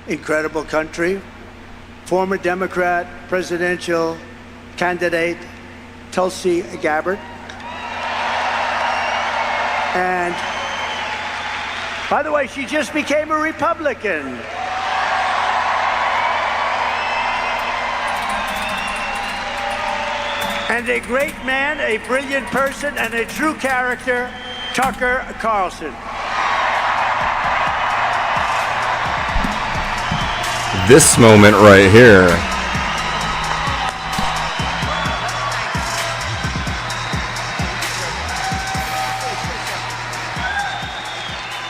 incredible country, former Democrat presidential candidate Tulsi Gabbard. And by the way, she just became a Republican. And a great man, a brilliant person, and a true character, Tucker Carlson. This moment right here.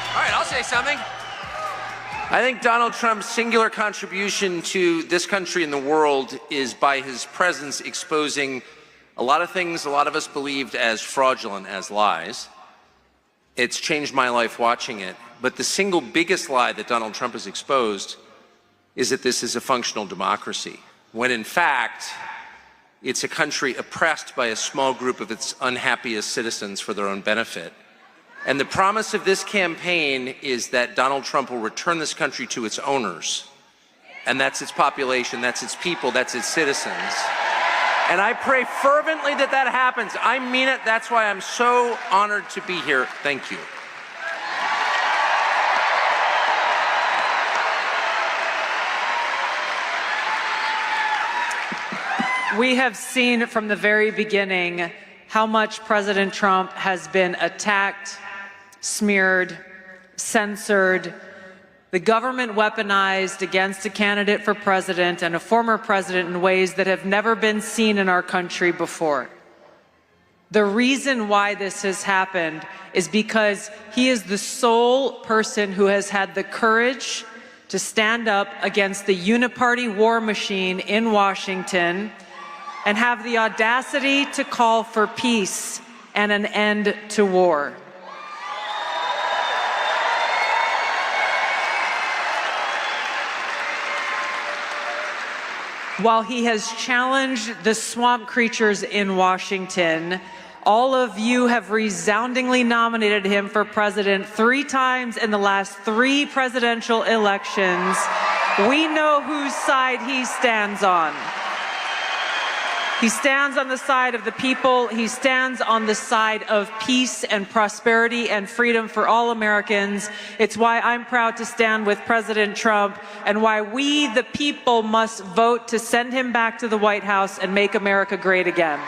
All right, I'll say something. I think Donald Trump's singular contribution to this country and the world is by his presence exposing a lot of things a lot of us believed as fraudulent, as lies. It's changed my life watching it. But the single biggest lie that Donald Trump has exposed is that this is a functional democracy, when in fact, it's a country oppressed by a small group of its unhappiest citizens for their own benefit. And the promise of this campaign is that Donald Trump will return this country to its owners. And that's its population, that's its people, that's its citizens. And I pray fervently that that happens. I mean it. That's why I'm so honored to be here. Thank you. We have seen from the very beginning how much President Trump has been attacked, smeared, censored, the government weaponized against a candidate for president and a former president in ways that have never been seen in our country before. The reason why this has happened is because he is the sole person who has had the courage to stand up against the uniparty war machine in Washington and have the audacity to call for peace and an end to war. While he has challenged the swamp creatures in Washington, all of you have resoundingly nominated him for president 3 times in the last 3 presidential elections. We know whose side he stands on. He stands on the side of the people. He stands on the side of peace and prosperity and freedom for all Americans. It's why I'm proud to stand with President Trump and why we, the people, must vote to send him back to the White House and make America great again.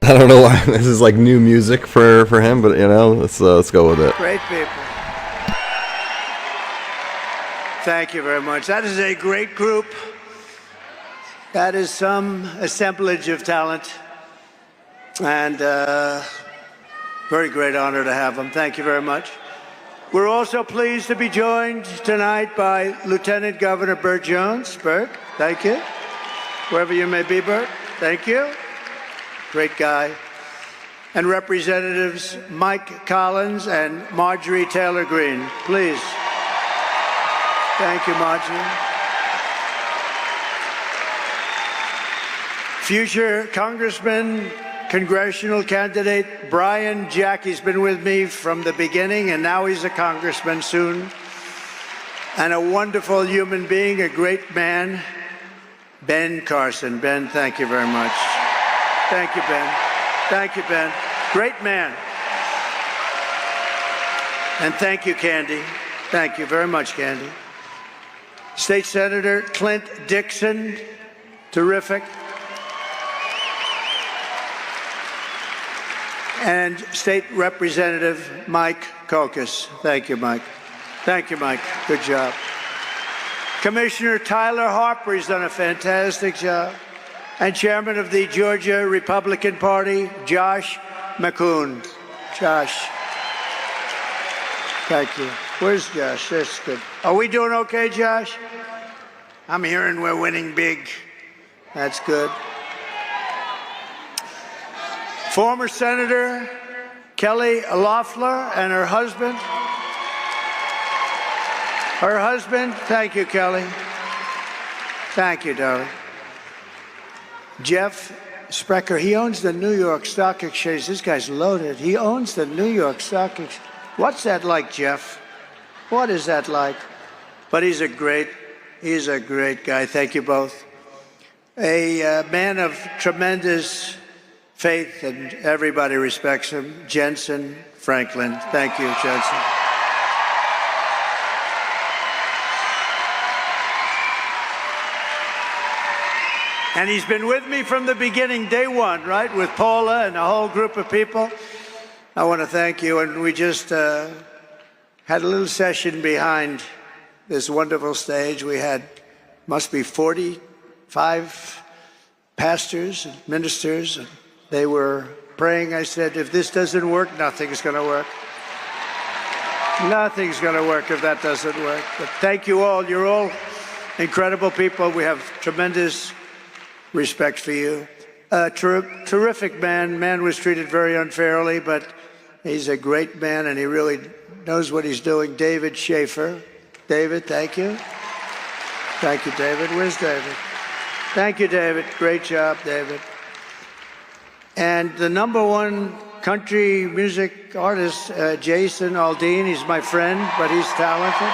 I don't know why this is like new music for him, but you know, let's go with it. Great people. Thank you very much. That is a great group. That is some assemblage of talent, and very great honor to have them. Thank you very much. We're also pleased to be joined tonight by Lieutenant Governor Burt Jones. Burt, thank you. Wherever you may be, Burt, thank you. Great guy. And Representatives Mike Collins and Marjorie Taylor Greene, please. Thank you, Marjorie. Future Congressman, congressional candidate Brian Jack. He's been with me from the beginning, and now he's a congressman soon. And a wonderful human being, a great man, Ben Carson. Ben, thank you very much. Thank you, Ben. Thank you, Ben. Great man. And thank you, Candy. Thank you very much, Candy. State Senator Clint Dixon, terrific. And State Representative Mike Kokas. Thank you, Mike. Thank you, Mike. Good job. Commissioner Tyler Harper, he's done a fantastic job. And Chairman of the Georgia Republican Party, Josh McCoon. Josh. Thank you. Where's Josh? That's good. Are we doing okay, Josh? I'm hearing we're winning big. That's good. Former Senator Kelly Loeffler and her husband. Thank you, Kelly. Thank you, darling. Jeff Sprecher, he owns the New York Stock Exchange. This guy's loaded. He owns the New York Stock Exchange. What's that like, Jeff? What is that like? But he's a great guy. Thank you both. A man of tremendous faith, and everybody respects him, Jensen Franklin. Thank you, Jensen. And he's been with me from the beginning, day one, right, with Paula and a whole group of people. I want to thank you. And we just had a little session behind this wonderful stage. We had, must be 45 pastors and ministers, and they were praying. I said, if this doesn't work, nothing's going to work. Nothing's going to work if that doesn't work. But thank you all. You're all incredible people. We have tremendous respect for you. Terrific man. Man was treated very unfairly, but he's a great man, and he really knows what he's doing. David Schaefer. David, thank you. Thank you, David. Where's David? Thank you, David. Great job, David. And the #1 country music artist, Jason Aldean. He's my friend, but he's talented.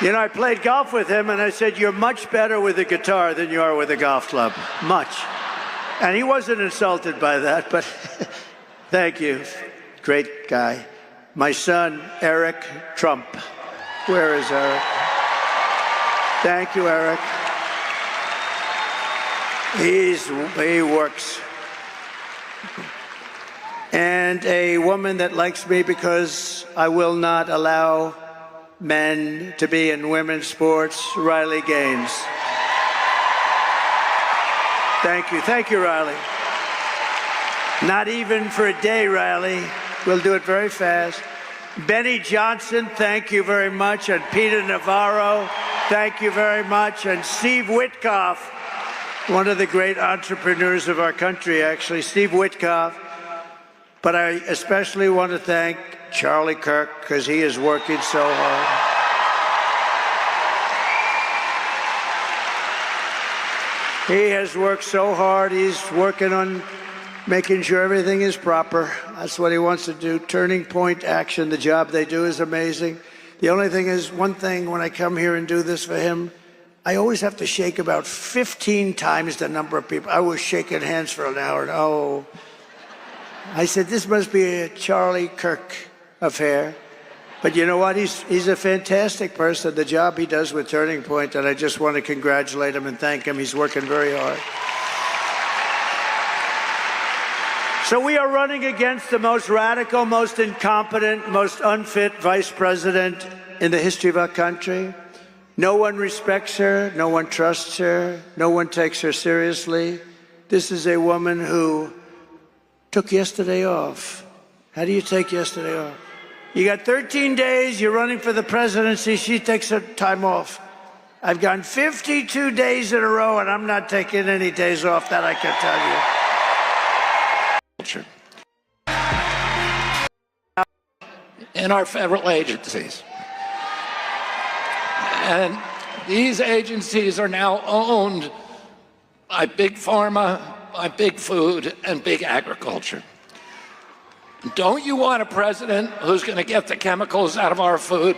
You know, I played golf with him, and I said, you're much better with a guitar than you are with a golf club. Much. And he wasn't insulted by that, but thank you. Great guy. My son, Eric Trump. Where is Eric? Thank you, Eric. He works. And a woman that likes me because I will not allow men to be in women's sports, Riley Gaines. Thank you. Thank you, Riley. Not even for a day, Riley. We'll do it very fast. Benny Johnson, thank you very much. And Peter Navarro, thank you very much. And Steve Witkoff, one of the great entrepreneurs of our country, actually, Steve Witkoff. But I especially want to thank Charlie Kirk, because he is working so hard. He has worked so hard. He's working on making sure everything is proper. That's what he wants to do. Turning Point Action, the job they do is amazing. The only thing is, one thing when I come here and do this for him, I always have to shake about 15 times the number of people. I was shaking hands for an hour. And oh, I said, this must be a Charlie Kirk affair. But you know what? He's a fantastic person. The job he does with Turning Point, and I just want to congratulate him and thank him. He's working very hard. So we are running against the most radical, most incompetent, most unfit vice president in the history of our country. No one respects her. No one trusts her. No one takes her seriously. This is a woman who took yesterday off. How do you take yesterday off? You got 13 days, you're running for the presidency, she takes her time off. I've gone 52 days in a row, and I'm not taking any days off, that I can tell you. In our federal agencies. And these agencies are now owned by big pharma, by big food, and big agriculture. Don't you want a president who's going to get the chemicals out of our food?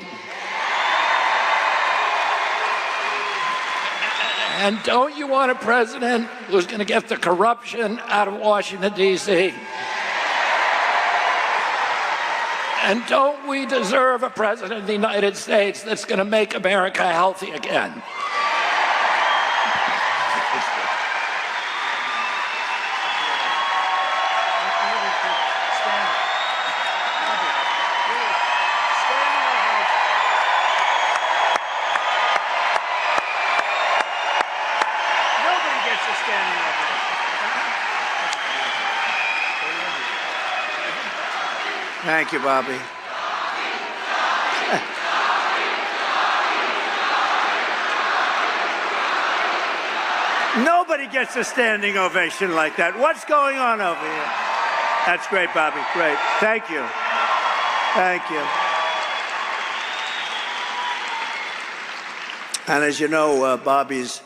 And don't you want a president who's going to get the corruption out of Washington, D.C.? And don't we deserve a president of the United States that's going to make America healthy again? Thank you, Bobby. Nobody gets a standing ovation like that. What's going on over here? That's great, Bobby. Great. Thank you. Thank you. And as you know, Bobby's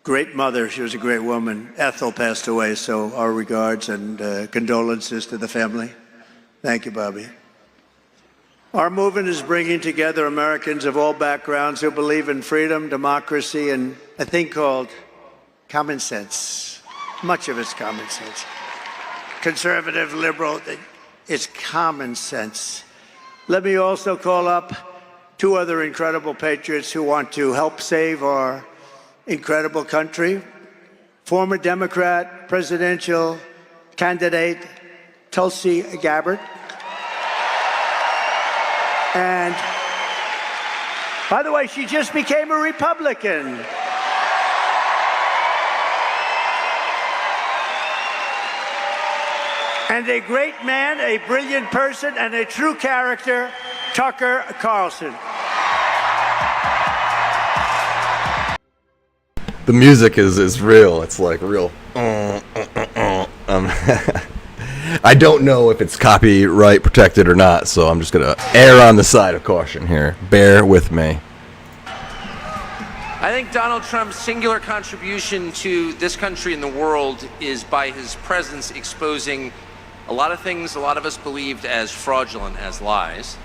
great mother, she was a great woman, Ethel, passed away, so our regards and condolences to the family. Thank you, Bobby. Our movement is bringing together Americans of all backgrounds who believe in freedom, democracy, and a thing called common sense. Much of it's common sense. Conservative, liberal, it's common sense. Let me also call up two other incredible patriots who want to help save our incredible country. Former Democrat presidential candidate Tulsi Gabbard. And by the way, she just became a Republican. And a great man, a brilliant person, and a true character, Tucker Carlson. The music is real. It's like real. I don't know if it's copyright protected or not, so I'm just going to err on the side of caution here. Bear with me. I think Donald Trump's singular contribution to this country and the world is by his presence exposing a lot of things a lot of us believed as fraudulent, as lies.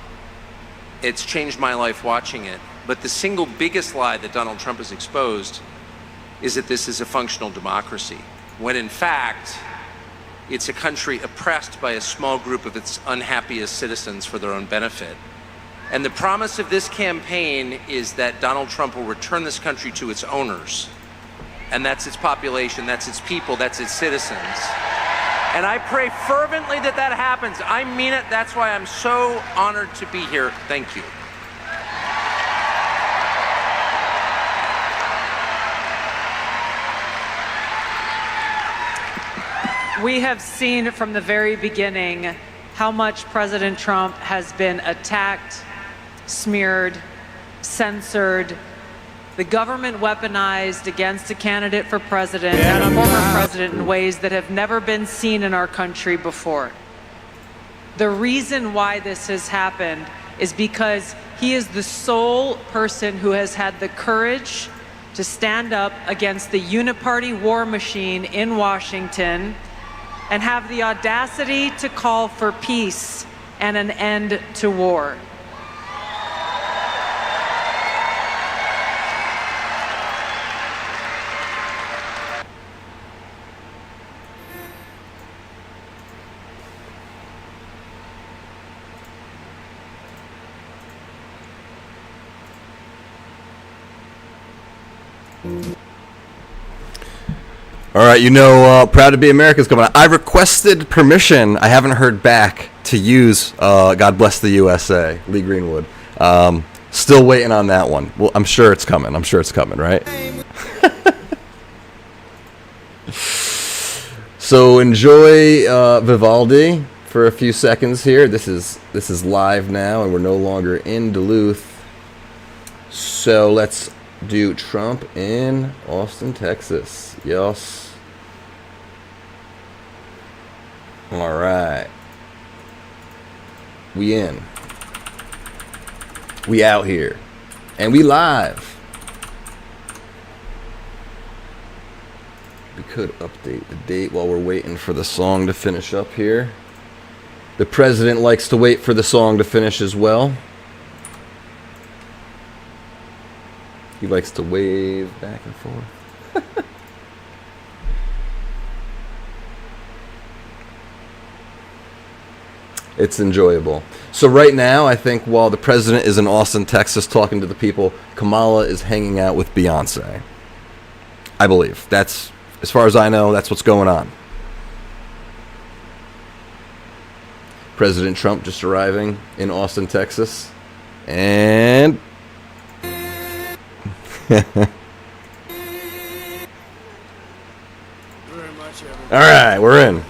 It's changed my life watching it. But the single biggest lie that Donald Trump has exposed is that this is a functional democracy, when in fact, it's a country oppressed by a small group of its unhappiest citizens for their own benefit. And the promise of this campaign is that Donald Trump will return this country to its owners. And that's its population, that's its people, that's its citizens. And I pray fervently that that happens. I mean it. That's why I'm so honored to be here. Thank you. We have seen from the very beginning how much President Trump has been attacked, smeared, censored, the government weaponized against a candidate for president and a former president in ways that have never been seen in our country before. The reason why this has happened is because he is the sole person who has had the courage to stand up against the uniparty war machine in Washington and have the audacity to call for peace and an end to war. All right, you know, Proud to Be America's coming out. I requested permission. I haven't heard back to use God Bless the USA, Lee Greenwood. Still waiting on that one. Well, I'm sure it's coming. I'm sure it's coming, right? So enjoy Vivaldi for a few seconds here. This is live now, and we're no longer in Duluth. So let's do Trump in Austin, Texas. Yes. All right. We in. We out here. And we live. We could update the date while we're waiting for the song to finish up here. The president likes to wait for the song to finish as well. He likes to wave back and forth. It's enjoyable. So right now, I think while the president is in Austin, Texas, talking to the people, Kamala is hanging out with Beyonce. I believe. That's, as far as I know, that's what's going on. President Trump just arriving in Austin, Texas. And... Very much, everybody. All right, we're in.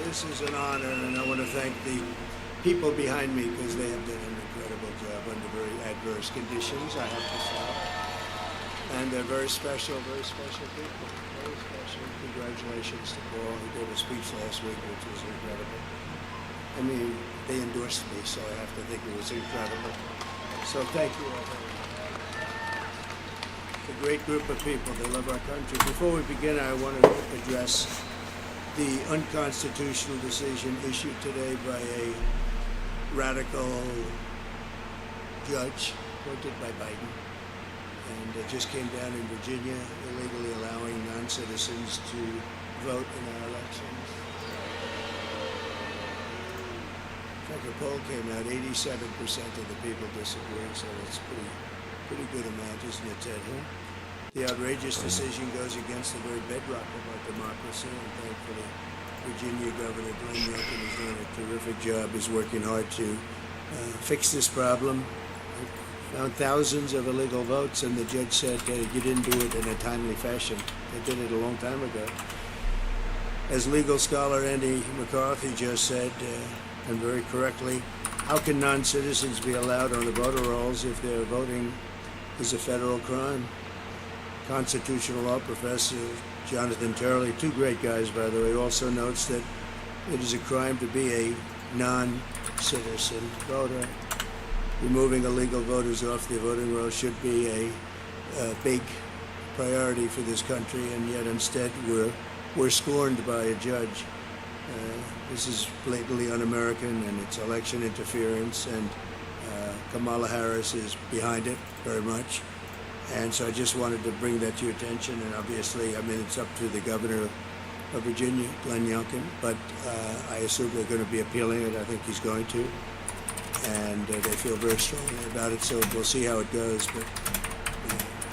This is an honor, and I want to thank the people behind me because they have done an incredible job under very adverse conditions, I have to say. And they're very special people. Very special. Congratulations to Paul. He gave a speech last week, which was incredible. I mean, they endorsed me, so I have to think it was incredible. So thank you all very much. It's a great group of people. They love our country. Before we begin, I want to address the unconstitutional decision issued today by a radical judge appointed by Biden. And it just came down in Virginia, illegally allowing non-citizens to vote in our elections. In fact, a poll came out, 87% of the people disagree, so that's pretty good amount, isn't it, Ted? Huh? The outrageous decision goes against the very bedrock of our democracy, and thankfully, Virginia Governor Glenn Youngkin is doing a terrific job, is working hard to fix this problem. Found thousands of illegal votes, and the judge said you didn't do it in a timely fashion. They did it a long time ago. As legal scholar Andy McCarthy just said, and very correctly, how can non-citizens be allowed on the voter rolls if their voting is a federal crime? Constitutional law professor Jonathan Turley, two great guys, by the way, also notes that it is a crime to be a non-citizen voter. Removing illegal voters off the voting roll should be a big priority for this country, and yet instead we're scorned by a judge. This is blatantly un-American, and it's election interference, and Kamala Harris is behind it very much. And so I just wanted to bring that to your attention, and obviously, I mean, it's up to the governor of Virginia, Glenn Youngkin, but I assume they're going to be appealing it. I think he's going to. And they feel very strongly about it, so we'll see how it goes. But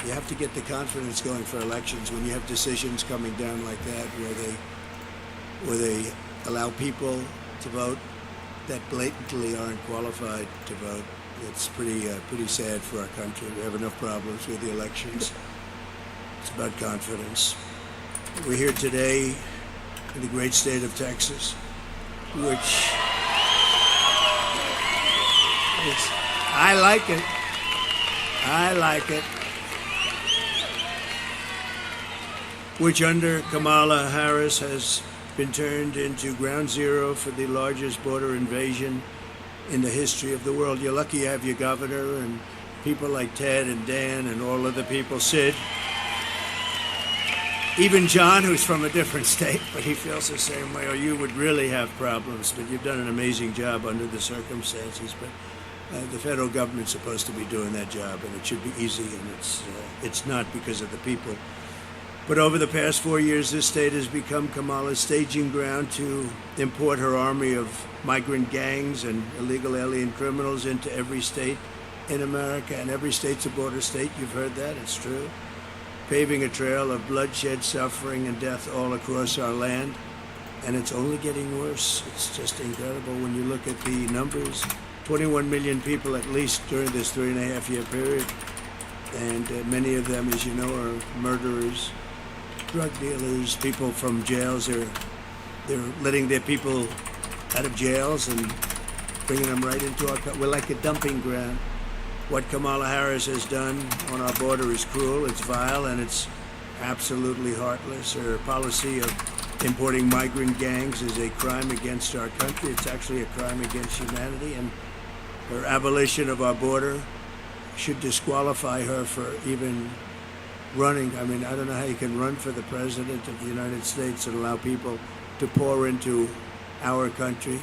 you have to get the confidence going for elections when you have decisions coming down like that, where they allow people to vote that blatantly aren't qualified to vote. It's pretty sad for our country. We have enough problems with the elections. It's about confidence. We're here today in the great state of Texas, which I like it. I like it. Which under Kamala Harris has been turned into ground zero for the largest border invasion in the history of the world. You're lucky you have your governor and people like Ted and Dan and all of the people, Sid. Even John, who's from a different state, but he feels the same way, or you would really have problems. But you've done an amazing job under the circumstances. But the federal government's supposed to be doing that job, and it should be easy, and it's not because of the people. But over the past 4 years, this state has become Kamala's staging ground to import her army of migrant gangs and illegal alien criminals into every state in America, and every state's a border state. You've heard that, it's true. Paving a trail of bloodshed, suffering, and death all across our land, and it's only getting worse. It's just incredible when you look at the numbers. 21 million people at least during this 3.5-year period, and many of them, as you know, are murderers, drug dealers, people from jails. They're letting their people out of jails and bringing them right into our country. We're like a dumping ground. What Kamala Harris has done on our border is cruel, it's vile, and it's absolutely heartless. Her policy of importing migrant gangs is a crime against our country. It's actually a crime against humanity, and her abolition of our border should disqualify her for even running. I mean, I don't know how you can run for the president of the United States and allow people to pour into our country.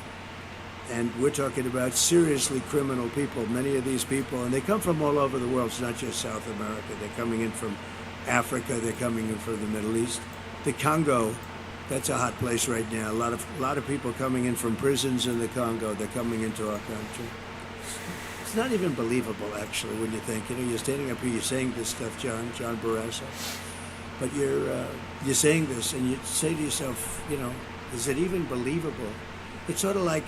And we're talking about seriously criminal people, many of these people, and they come from all over the world. It's not just South America. They're coming in from Africa. They're coming in from the Middle East. The Congo, that's a hot place right now. A lot of people coming in from prisons in the Congo. They're coming into our country. It's not even believable, actually, when you think. You know, you're standing up here, you're saying this stuff, John Barrasso, but you're saying this, and you say to yourself, you know, is it even believable? It's sort of like,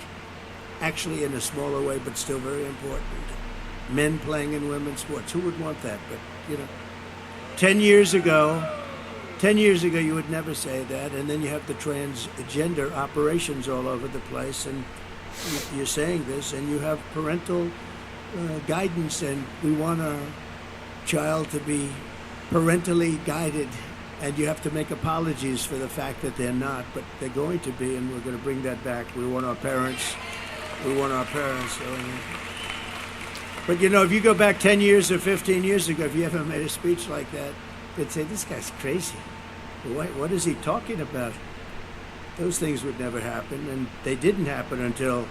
actually in a smaller way, but still very important, men playing in women's sports. Who would want that? But, you know, 10 years ago, you would never say that, and then you have the transgender operations all over the place, and you're saying this, and you have parental guidance, and we want our child to be parentally guided, and you have to make apologies for the fact that they're not, but they're going to be, and we're going to bring that back. We want our parents. We want our parents. But you know, if you go back 10 years or 15 years ago, if you ever made a speech like that, they'd say, this guy's crazy. What is he talking about? Those things would never happen, and they didn't happen until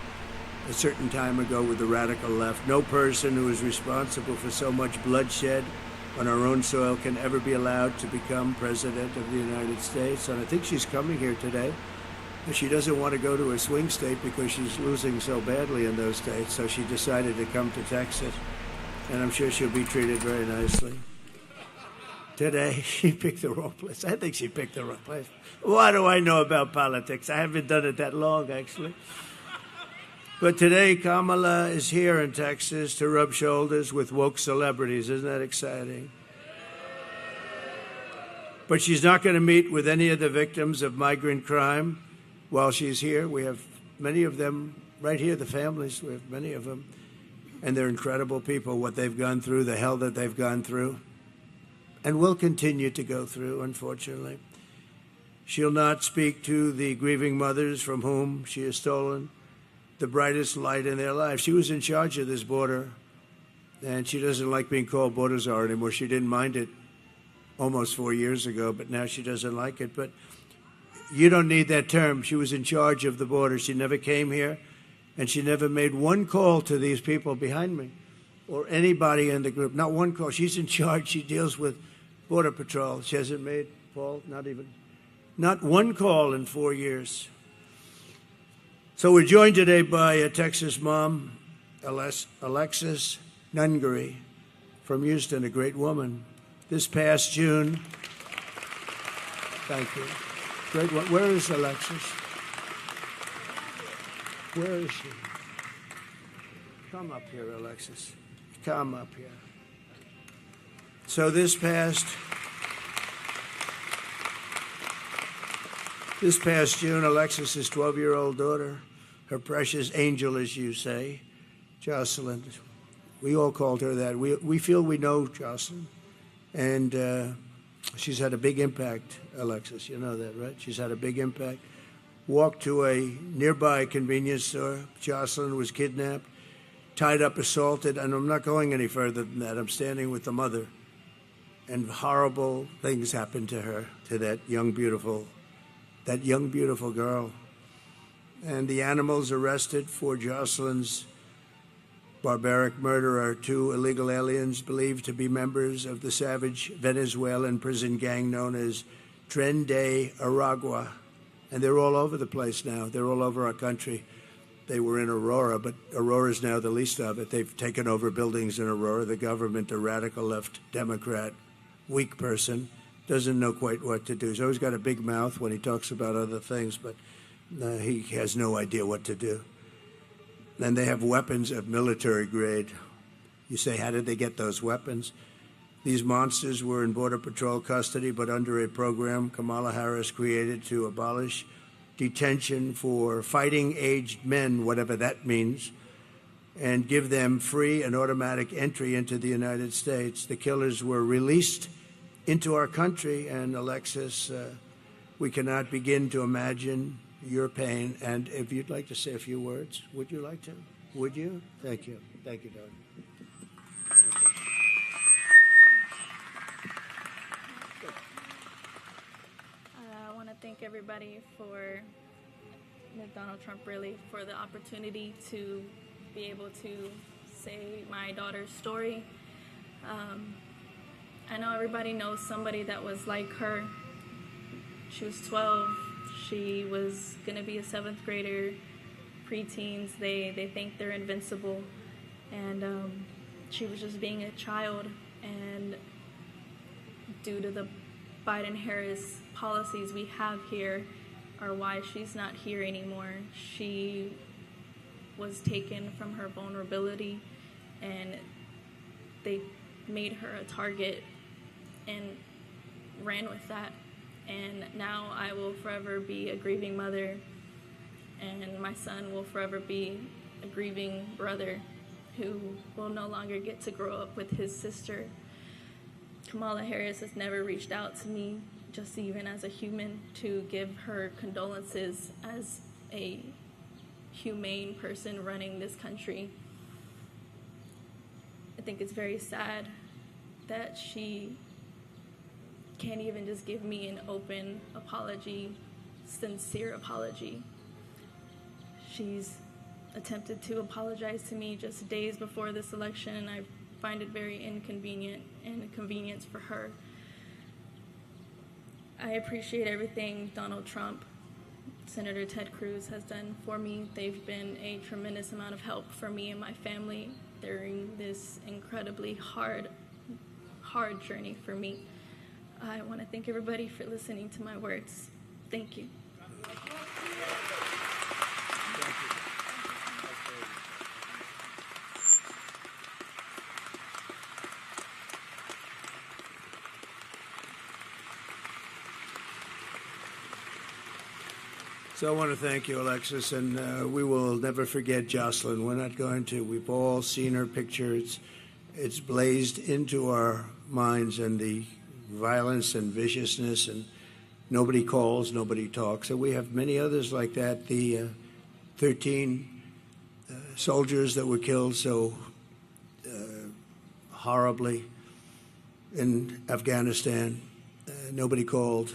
a certain time ago with the radical left. No person who is responsible for so much bloodshed on our own soil can ever be allowed to become president of the United States. And I think she's coming here today. But she doesn't want to go to a swing state because she's losing so badly in those states. So she decided to come to Texas. And I'm sure she'll be treated very nicely. Today, she picked the wrong place. I think she picked the wrong place. What do I know about politics? I haven't done it that long, actually. But today, Kamala is here in Texas to rub shoulders with woke celebrities. Isn't that exciting? But she's not going to meet with any of the victims of migrant crime while she's here. We have many of them right here, the families. We have many of them. And they're incredible people, what they've gone through, the hell that they've gone through, and will continue to go through, unfortunately. She'll not speak to the grieving mothers from whom she has stolen the brightest light in their life. She was in charge of this border, and she doesn't like being called border czar anymore. She didn't mind it almost 4 years ago, but now she doesn't like it. But you don't need that term. She was in charge of the border. She never came here, and she never made one call to these people behind me or anybody in the group. Not one call. She's in charge. She deals with Border Patrol. She hasn't made, Paul, not one call in 4 years. So we're joined today by a Texas mom, Alexis Nungary from Houston, a great woman. This past June, thank you. Great one. Where is Alexis? Where is she? Come up here, Alexis. Come up here. So this past June, Alexis's 12-year-old daughter, her precious angel, as you say, Jocelyn. We all called her that. We feel we know Jocelyn. And she's had a big impact, Alexis. You know that, right? She's had a big impact. Walked to a nearby convenience store. Jocelyn was kidnapped, tied up, assaulted, and I'm not going any further than that. I'm standing with the mother. And horrible things happened to her, to that young, beautiful girl. And the animals arrested for Jocelyn's barbaric murder are 2 illegal aliens believed to be members of the savage Venezuelan prison gang known as Tren de Aragua. And they're all over the place now. They're all over our country. They were in Aurora, but Aurora's now the least of it. They've taken over buildings in Aurora. The government, a radical left Democrat, weak person, doesn't know quite what to do. He's always got a big mouth when he talks about other things, but he has no idea what to do. And they have weapons of military grade. You say, how did they get those weapons? These monsters were in Border Patrol custody, but under a program Kamala Harris created to abolish detention for fighting-aged men, whatever that means, and give them free and automatic entry into the United States. The killers were released into our country, and Alexis, we cannot begin to imagine your pain. And if you'd like to say a few words, would you like to? Would you? Thank you. Thank you, Doug. I want to thank everybody for Donald Trump, really, for the opportunity to be able to say my daughter's story. I know everybody knows somebody that was like her. She was 12. She was going to be a 7th grader, preteens. They think they're invincible. And she was just being a child. And due to the Biden-Harris policies we have here are why she's not here anymore. She was taken from her vulnerability, and they made her a target and ran with that. And now I will forever be a grieving mother, and my son will forever be a grieving brother who will no longer get to grow up with his sister. Kamala Harris has never reached out to me, just even as a human, to give her condolences as a humane person running this country. I think it's very sad that she can't even just give me an open apology, sincere apology. She's attempted to apologize to me just days before this election, and I find it very inconvenient and a convenience for her. I appreciate everything Donald Trump, Senator Ted Cruz has done for me. They've been a tremendous amount of help for me and my family during this incredibly hard journey for me. I want to thank everybody for listening to my words. Thank you. So I want to thank you, Alexis, and we will never forget Jocelyn. We're not going to. We've all seen her picture. It's blazed into our minds, and the violence and viciousness, and nobody calls, nobody talks. And we have many others like that. The 13 soldiers that were killed so horribly in Afghanistan, nobody called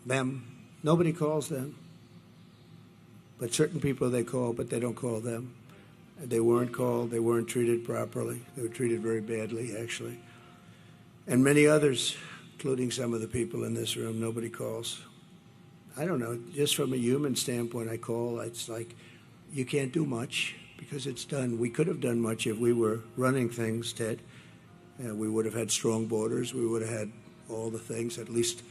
them. Nobody calls them. But certain people they call, but they don't call them. They weren't called. They weren't treated properly. They were treated very badly, actually. And many others, including some of the people in this room, nobody calls. I don't know. Just from a human standpoint, I call. It's like you can't do much because it's done. We could have done much if we were running things, Ted. We would have had strong borders. We would have had all the things. At least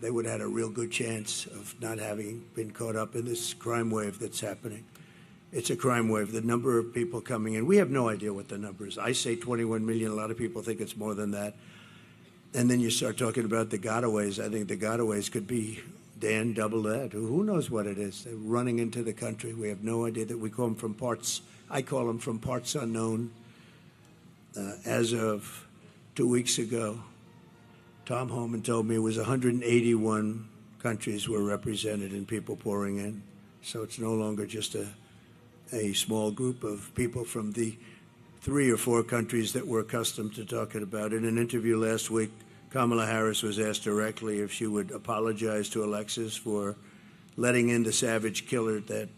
they would have had a real good chance of not having been caught up in this crime wave that's happening. It's a crime wave. The number of people coming in, we have no idea what the number is. I say 21 million. A lot of people think it's more than that. And then you start talking about the gotaways. I think the gotaways could be, Dan, double that. Who knows what it is? They're running into the country. We have no idea. That we call them from parts. I call them from parts unknown. As of 2 weeks ago, Tom Homan told me it was 181 countries were represented and people pouring in. So it's no longer just a small group of people from the 3 or 4 countries that we're accustomed to talking about. In an interview last week, Kamala Harris was asked directly if she would apologize to Alexis for letting in the savage killer that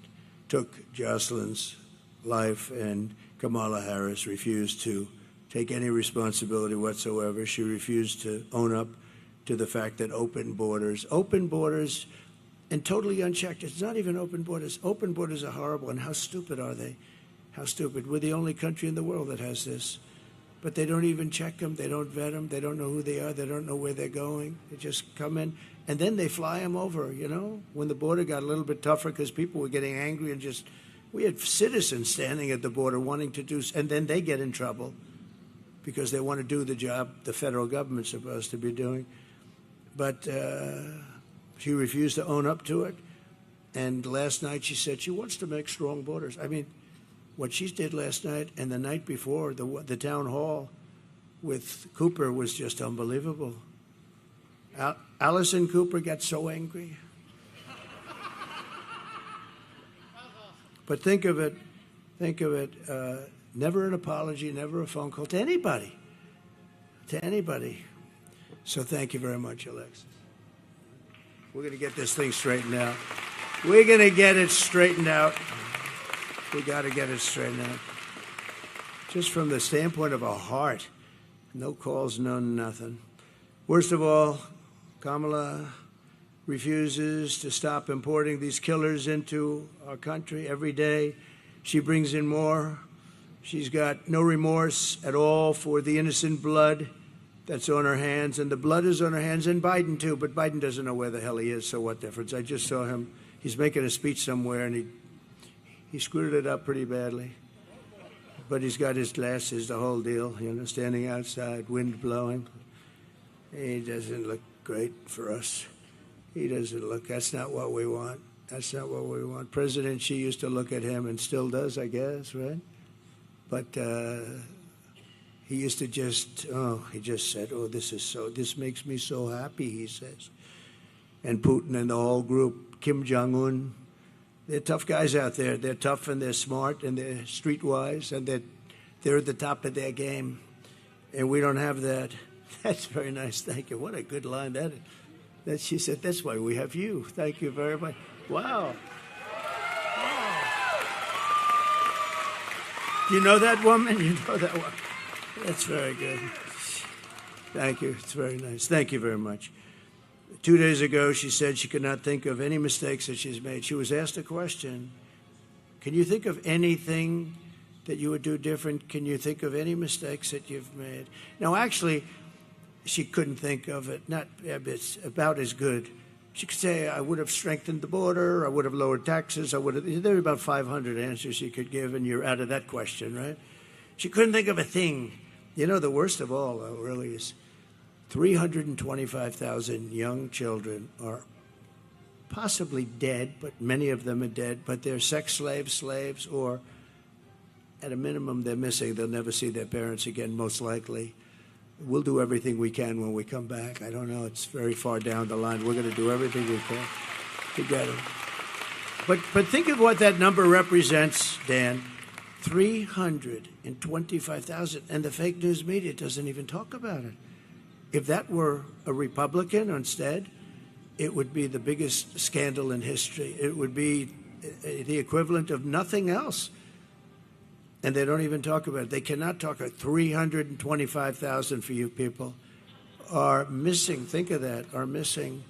took Jocelyn's life, and Kamala Harris refused to take any responsibility whatsoever. She refused to own up to the fact that open borders and totally unchecked. It's not even open borders. Open borders are horrible, and how stupid are they? How stupid. We're the only country in the world that has this. But they don't even check them. They don't vet them. They don't know who they are. They don't know where they're going. They just come in, and then they fly them over, you know? When the border got a little bit tougher because people were getting angry and just, we had citizens standing at the border wanting to do, and then they get in trouble because they want to do the job the federal government's supposed to be doing. But she refused to own up to it. And last night she said she wants to make strong borders. I mean, what she did last night and the night before, the town hall with Cooper was just unbelievable. Allison Cooper got so angry. But think of it, never an apology, never a phone call to anybody. So thank you very much, Alexis. We're going to get this thing straightened out. We're going to get it straightened out. We got to get it straightened out. Just from the standpoint of our heart, no calls, no nothing. Worst of all, Kamala refuses to stop importing these killers into our country every day. She brings in more. She's got no remorse at all for the innocent blood that's on her hands, and the blood is on her hands, and Biden too, but Biden doesn't know where the hell he is, so what difference? I just saw him. He's making a speech somewhere, and he screwed it up pretty badly. But he's got his glasses, the whole deal, you know, standing outside, wind blowing. He doesn't look great for us. He doesn't look, that's not what we want. That's not what we want. President Xi used to look at him and still does, I guess, right? But He used to he just said, oh, this makes me so happy, he says. And Putin and the whole group, Kim Jong-un, they're tough guys out there. They're tough and they're smart and they're streetwise and they're at the top of their game. And we don't have that. That's very nice. Thank you. What a good line that is. That she said, that's why we have you. Thank you very much. Wow. Do you know that woman? You know that one. That's very good. Thank you. It's very nice. Thank you very much. 2 days ago, she said she could not think of any mistakes that she's made. She was asked a question. Can you think of anything that you would do different? Can you think of any mistakes that you've made? Now, actually, she couldn't think of it. It's about as good. She could say, I would have strengthened the border, I would have lowered taxes, there are about 500 answers she could give, and you're out of that question, right? She couldn't think of a thing. You know, the worst of all, though, really is 325,000 young children are possibly dead, but many of them are dead, but they're sex slaves, or at a minimum, they're missing. They'll never see their parents again, most likely. We'll do everything we can when we come back. I don't know. It's very far down the line. We're going to do everything we can to get them. But think of what that number represents, Dan. 325,000. And the fake news media doesn't even talk about it. If that were a Republican instead, it would be the biggest scandal in history. It would be the equivalent of nothing else. And they don't even talk about it. They cannot talk about 325,000 for you people are missing. Think of that, are missing,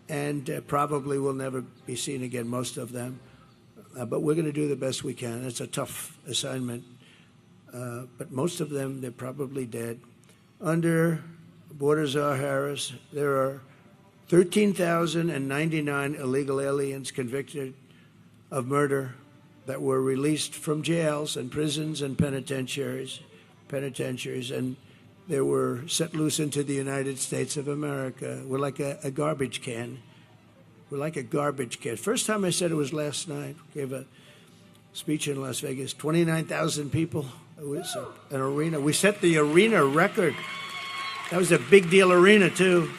and probably will never be seen again, most of them. But we're going to do the best we can. It's a tough assignment. But most of them, they're probably dead. Under Border Czar Harris, there are 13,099 illegal aliens convicted of murder that were released from jails and prisons and penitentiaries, and they were set loose into the United States of America. We're like a garbage can. We're like a garbage can. First time I said it was last night. Gave a speech in Las Vegas. 29,000 people. It was an arena. We set the arena record. That was a big deal arena, too.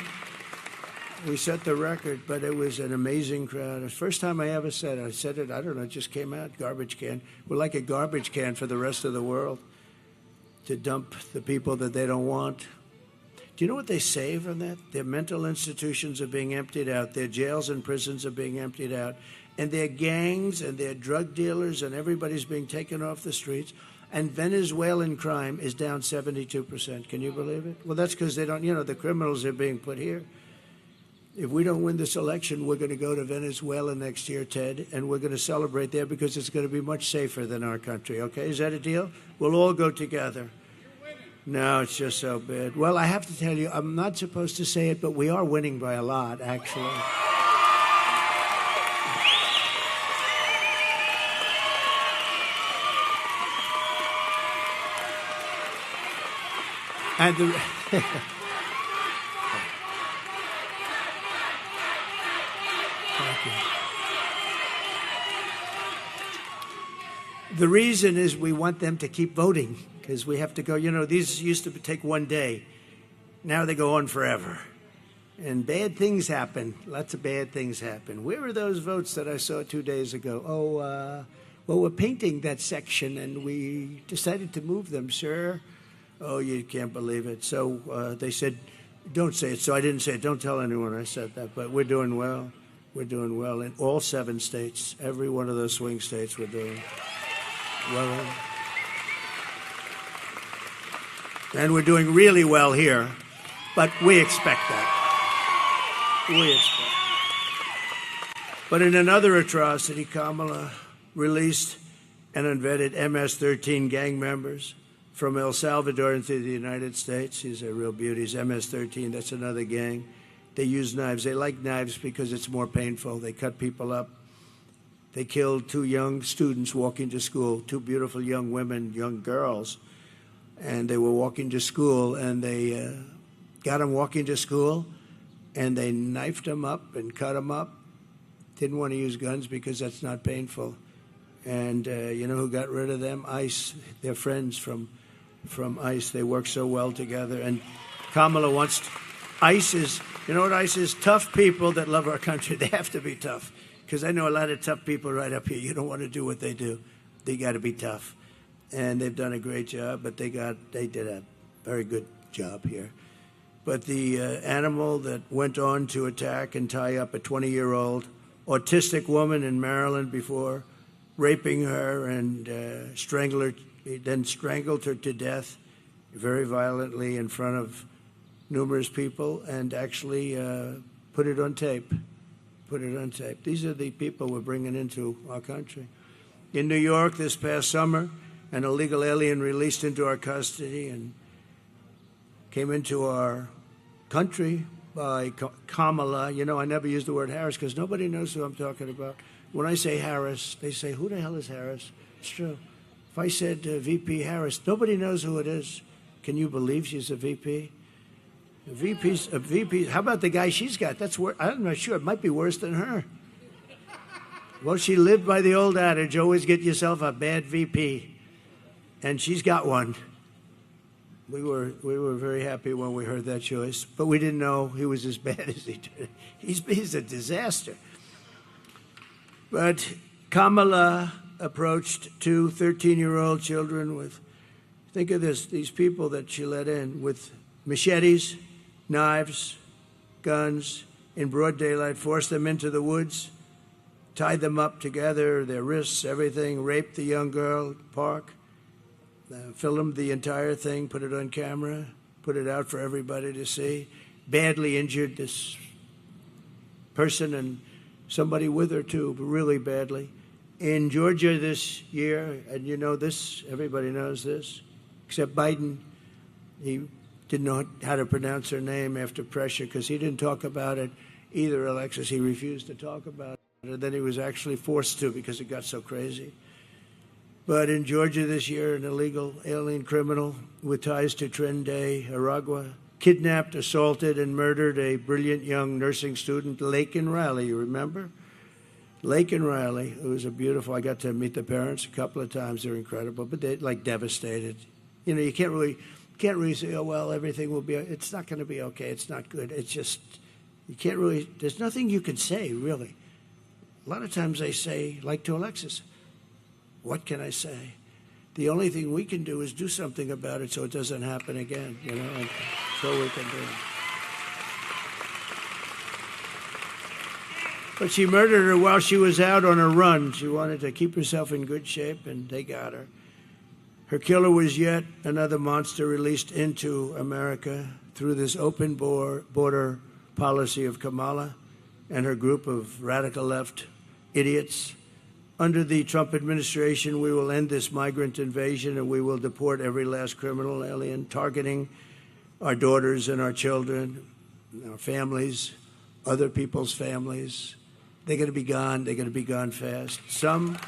We set the record, but it was an amazing crowd. The first time I ever said it, I don't know, it just came out, garbage can. We're like a garbage can for the rest of the world to dump the people that they don't want. Do you know what they say from that? Their mental institutions are being emptied out. Their jails and prisons are being emptied out. And their gangs and their drug dealers and everybody's being taken off the streets. And Venezuelan crime is down 72%. Can you believe it? Well, that's because they don't, the criminals are being put here. If we don't win this election, we're going to go to Venezuela next year, Ted, and we're going to celebrate there because it's going to be much safer than our country, okay? Is that a deal? We'll all go together. No, it's just so bad. Well, I have to tell you, I'm not supposed to say it, but we are winning by a lot, actually. And the reason is we want them to keep voting because we have to go, these used to take one day. Now they go on forever. And bad things happen. Lots of bad things happen. Where are those votes that I saw 2 days ago? Well, we're painting that section and we decided to move them, sir. Oh, you can't believe it. So they said, don't say it. So I didn't say it. Don't tell anyone I said that. But we're doing well. We're doing well in all 7 states. Every one of those swing states we're doing well. And we're doing really well here. But we expect that. We expect. But in another atrocity, Kamala released and unvetted MS-13 gang members from El Salvador into the United States. He's a real beauty. He's MS-13. That's another gang. They use knives. They like knives because it's more painful. They cut people up. They killed 2 young students walking to school, 2 beautiful young women, young girls. And they were walking to school, and they got them walking to school, and they knifed them up and cut them up. Didn't want to use guns because that's not painful. And you know who got rid of them? ICE, their friends from from ICE. They work so well together. And Kamala wants ICE is, you know what ICE is? Tough people that love our country. They have to be tough. Because I know a lot of tough people right up here. You don't want to do what they do. They got to be tough. And they've done a great job, but they did a very good job here. But the animal that went on to attack and tie up a 20-year-old autistic woman in Maryland before, raping her and then strangled her to death very violently in front of numerous people, and actually put it on tape. Put it on tape. These are the people we're bringing into our country. In New York this past summer, an illegal alien released into our custody and came into our country by Kamala. You know, I never use the word Harris because nobody knows who I'm talking about. When I say Harris, they say, who the hell is Harris? It's true. If I said VP Harris, nobody knows who it is. Can you believe she's a VP? A VP. How about the guy she's got? That's worse. I'm not sure. It might be worse than her. Well, she lived by the old adage, always get yourself a bad VP. And she's got one. We were very happy when we heard that choice, but we didn't know he was as bad as he did. He's a disaster. But Kamala approached two 13-year-old children with, think of this, these people that she let in with machetes, knives, guns, in broad daylight, forced them into the woods, tied them up together, their wrists, everything, raped the young girl, park, filmed the entire thing, put it on camera, put it out for everybody to see, badly injured this person and somebody with her too, really badly. In Georgia this year, and you know this, everybody knows this, except Biden, he didn't know how to pronounce her name after pressure because he didn't talk about it either, Alexis. He refused to talk about it. And then he was actually forced to because it got so crazy. But in Georgia this year, an illegal alien criminal with ties to Trinidad, Aragua, kidnapped, assaulted, and murdered a brilliant young nursing student, Laken Riley, you remember? Laken Riley, who was a beautiful, I got to meet the parents a couple of times. They're incredible, but they're like devastated. You know, you can't really say, oh, well, everything will be, it's not going to be okay. It's not good. It's just, you can't really, there's nothing you can say, really. A lot of times they say, like to Alexis, what can I say? The only thing we can do is do something about it so it doesn't happen again, you know, and that's all we can do. But she murdered her while she was out on a run. She wanted to keep herself in good shape, and they got her. Her killer was yet another monster released into America through this open border policy of Kamala and her group of radical left idiots. Under the Trump administration, we will end this migrant invasion and we will deport every last criminal alien targeting our daughters and our children, our families, other people's families. They're going to be gone. They're going to be gone fast. Some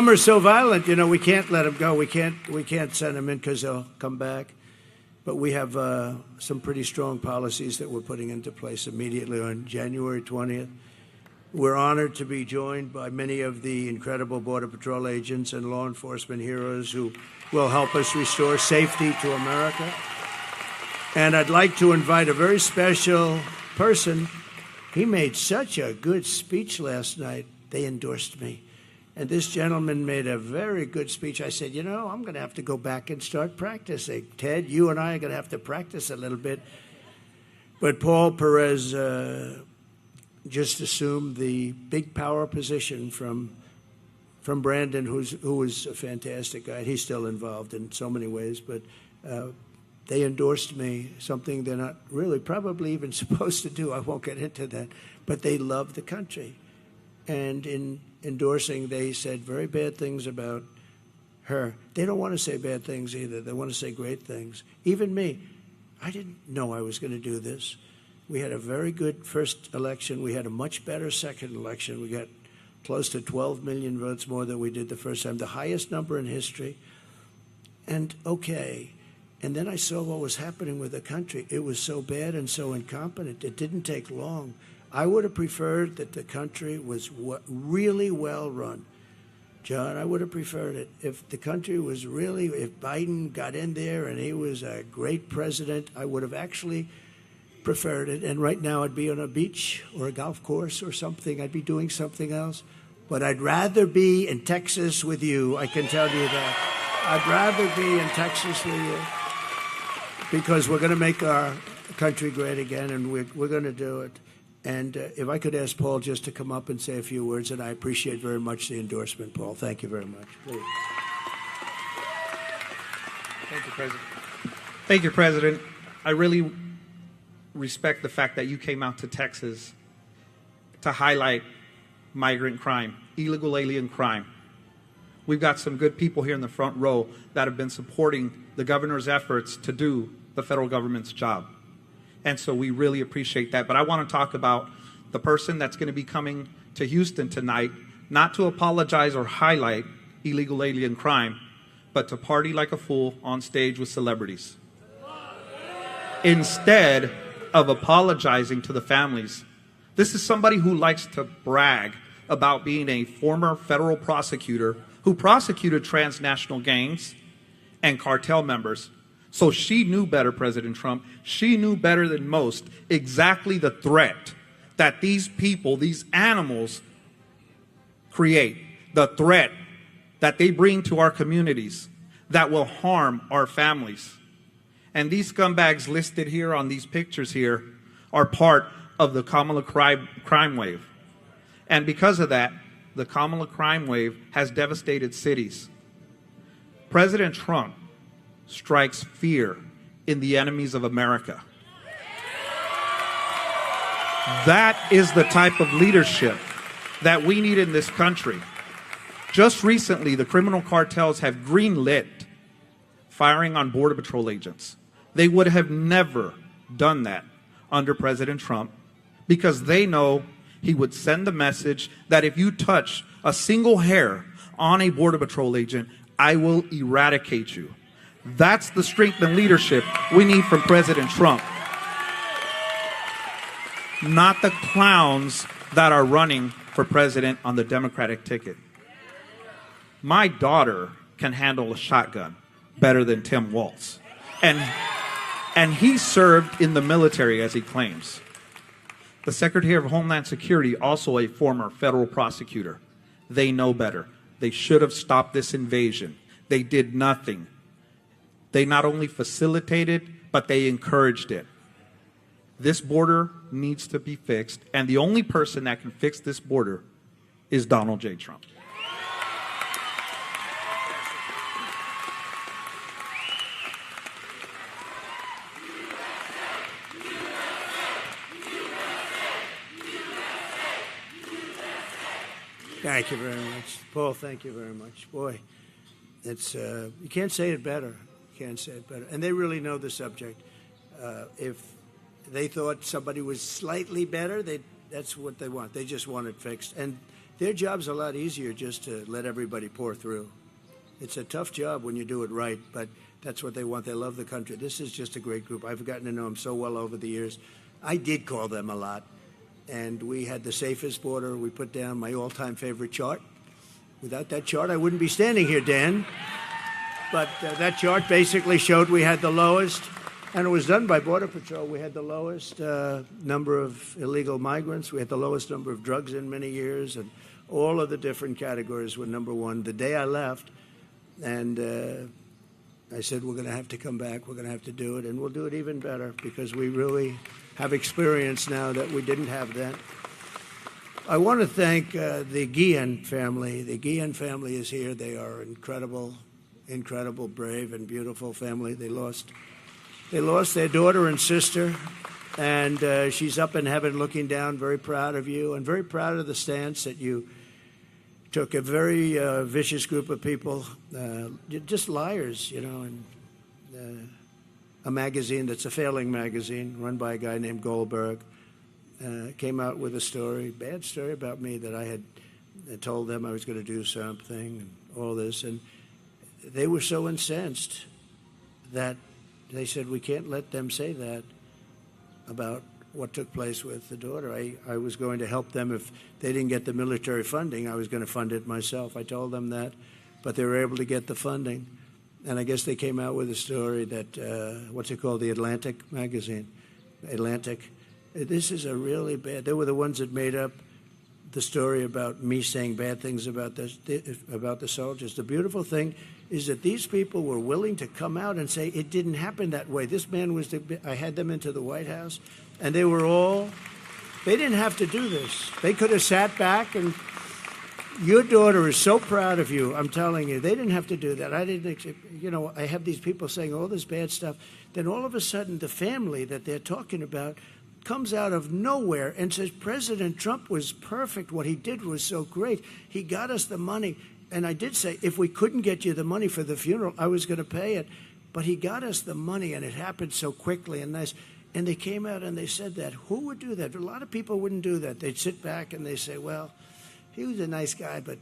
are so violent, you know, we can't let them go. We can't send them in because they'll come back. But we have some pretty strong policies that we're putting into place immediately on January 20th. We're honored to be joined by many of the incredible Border Patrol agents and law enforcement heroes who will help us restore safety to America. And I'd like to invite a very special person. He made such a good speech last night. They endorsed me. And this gentleman made a very good speech. I said, you know, I'm going to have to go back and start practicing. Ted, you and I are going to have to practice a little bit. But Paul Perez just assumed the big power position from Brandon, who was a fantastic guy. He's still involved in so many ways, but they endorsed me, something they're not really probably even supposed to do. I won't get into that. But they love the country. And in endorsing, they said very bad things about her. They don't want to say bad things either. They want to say great things. Even me, I didn't know I was going to do this. We had a very good first election. We had a much better second election. We got close to 12 million votes more than we did the first time, the highest number in history. And okay. And then I saw what was happening with the country. It was so bad and so incompetent. It didn't take long. I would have preferred that the country was really well run. John, I would have preferred it. If the country was really, if Biden got in there and he was a great president, I would have actually preferred it. And right now I'd be on a beach or a golf course or something. I'd be doing something else. But I'd rather be in Texas with you, I can tell you that. I'd rather be in Texas with you because we're going to make our country great again, and we're going to do it. And if I could ask Paul just to come up and say a few words, and I appreciate very much the endorsement, Paul. Thank you very much. Please. Thank you, President. Thank you, President. I really respect the fact that you came out to Texas to highlight migrant crime, illegal alien crime. We've got some good people here in the front row that have been supporting the governor's efforts to do the federal government's job. And so we really appreciate that. But I want to talk about the person that's going to be coming to Houston tonight, not to apologize or highlight illegal alien crime, but to party like a fool on stage with celebrities. Instead of apologizing to the families, this is somebody who likes to brag about being a former federal prosecutor who prosecuted transnational gangs and cartel members. So she knew better, President Trump. She knew better than most exactly the threat that these people, these animals, create, the threat that they bring to our communities that will harm our families. And these scumbags listed here on these pictures here are part of the Kamala crime wave. And because of that, the Kamala crime wave has devastated cities. President Trump strikes fear in the enemies of America. That is the type of leadership that we need in this country. Just recently, the criminal cartels have greenlit firing on Border Patrol agents. They would have never done that under President Trump because they know he would send the message that if you touch a single hair on a Border Patrol agent, I will eradicate you. That's the strength and leadership we need from President Trump. Not the clowns that are running for president on the Democratic ticket. My daughter can handle a shotgun better than Tim Walz. And he served in the military, as he claims. The Secretary of Homeland Security, also a former federal prosecutor. They know better. They should have stopped this invasion. They did nothing. They not only facilitated, but they encouraged it. This border needs to be fixed, and the only person that can fix this border is Donald J. Trump. Thank you very much. Paul, thank you very much. Boy, it's you can't say it better. You can't say it better. And they really know the subject. If they thought somebody was slightly better, that's what they want. They just want it fixed. And their job's a lot easier just to let everybody pour through. It's a tough job when you do it right, but that's what they want. They love the country. This is just a great group. I've gotten to know them so well over the years. I did call them a lot. And we had the safest border. We put down my all-time favorite chart. Without that chart, I wouldn't be standing here, Dan. But that chart basically showed we had the lowest, and it was done by Border Patrol. We had the lowest number of illegal migrants. We had the lowest number of drugs in many years, and all of the different categories were number one. The day I left, and I said, we're going to have to come back. We're going to have to do it, and we'll do it even better because we really have experience now that we didn't have then. I want to thank the Guillen family. The Guillen family is here. They are incredible, incredible, brave, and beautiful family. They lost their daughter and sister, and she's up in heaven looking down, very proud of you, and very proud of the stance that you took. A very vicious group of people, just liars, you know, and a magazine that's a failing magazine run by a guy named Goldberg came out with a story, bad story about me, that I had told them I was going to do something and all this. And they were so incensed that they said, we can't let them say that about what took place with the daughter. I was going to help them if they didn't get the military funding. I was going to fund it myself. I told them that, but they were able to get the funding. And I guess they came out with a story that, what's it called, the Atlantic magazine? Atlantic. This is a really bad, they were the ones that made up the story about me saying bad things about the soldiers. The beautiful thing is that these people were willing to come out and say it didn't happen that way. This man was, I had them into the White House, and they were all, they didn't have to do this. They could have sat back and, your daughter is so proud of you, I'm telling you. They didn't have to do that. I didn't, you know, I have these people saying all this bad stuff. Then all of a sudden, the family that they're talking about comes out of nowhere and says, President Trump was perfect. What he did was so great. He got us the money. And I did say, if we couldn't get you the money for the funeral, I was going to pay it. But he got us the money, and it happened so quickly and nice. And they came out and they said that. Who would do that? A lot of people wouldn't do that. They'd sit back and they say, well, he was a nice guy, but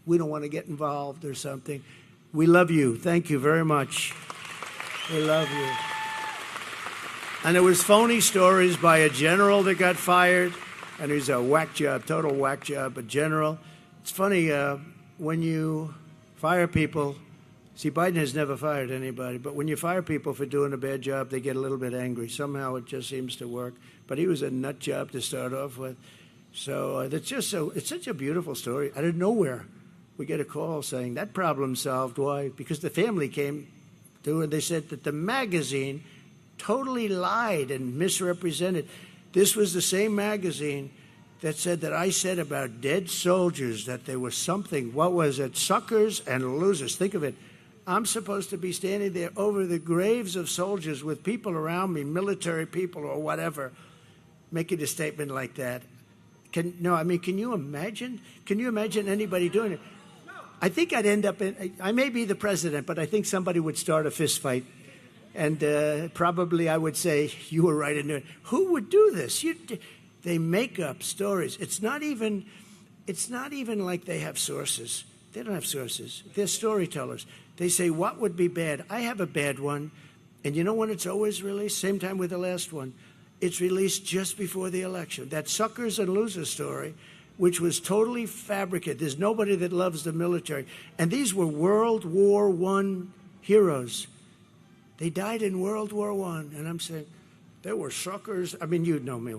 we don't want to get involved or something. We love you. Thank you very much. We love you. And there was phony stories by a general that got fired, and he's a whack job, total whack job, a general. It's funny, when you fire people, see, Biden has never fired anybody, but when you fire people for doing a bad job, they get a little bit angry. Somehow it just seems to work. But he was a nut job to start off with. So that's just so, it's such a beautiful story. Out of nowhere, we get a call saying that problem solved. Why? Because the family came to, and they said that the magazine totally lied and misrepresented. This was the same magazine that said that I said about dead soldiers that there was something, what was it, suckers and losers. Think of it. I'm supposed to be standing there over the graves of soldiers with people around me, military people or whatever, making a statement like that. Can you imagine? Can you imagine anybody doing it? I think I'd end up in, I may be the president, but I think somebody would start a fist fight. And probably I would say, you were right in there. Who would do this? They make up stories. It's not even like they have sources. They don't have sources. They're storytellers. They say, what would be bad? I have a bad one. And you know when it's always released? Same time with the last one. It's released just before the election. That suckers and losers story, which was totally fabricated. There's nobody that loves the military. And these were World War I heroes. They died in World War I. And I'm saying, they were suckers. I mean, you'd know me.